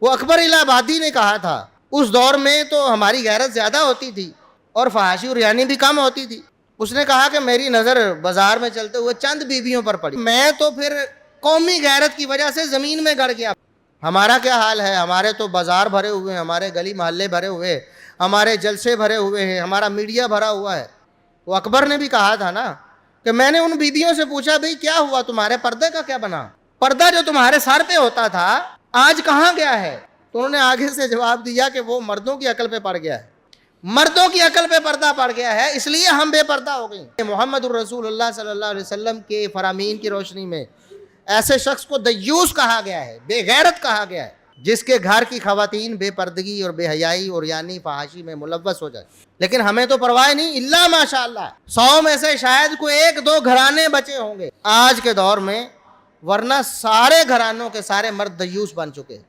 वो अकबर इलाहाबादी ने कहा था, उस दौर में तो हमारी गैरत ज़्यादा होती थी और फहाशी और यानी भी कम होती थी। उसने कहा कि मेरी नज़र बाजार में चलते हुए चंद बीवियों पर पड़ी, मैं तो फिर कौमी गैरत की वजह से ज़मीन में गड़ गया। हमारा क्या हाल है, हमारे तो बाजार भरे हुए हैं, हमारे गली मोहल्ले भरे हुए हैं, हमारे जलसे भरे हुए हैं, हमारा मीडिया भरा हुआ है। तो अकबर ने भी कहा था ना कि मैंने उन बीबियों से पूछा, भाई क्या हुआ, तुम्हारे पर्दे का क्या बना, पर्दा जो तुम्हारे सर पे होता था आज कहाँ गया है। तो उन्होंने आगे से जवाब दिया कि वो मर्दों की अकल पे पड़ गया है, मर्दों की अकल पे पर्दा पड़ गया है, इसलिए हम बेपर्दा हो गए। मोहम्मद रसूलुल्लाह सल्लल्लाहु अलैहि वसल्लम के फरामीन की रोशनी में ऐसे शख्स को दयूस कहा गया है, बेगैरत कहा गया है, जिसके घर की खवातीन बेपर्दगी और बेहयाई और यानी फहाशी में मुलव्वस हो जाए। लेकिन हमें तो परवाह नहीं, इल्ला माशाअल्लाह 100 में से शायद कोई 1-2 घराने बचे होंगे आज के दौर में, वरना सारे घरानों के सारे मर्द दयूस बन चुके हैं।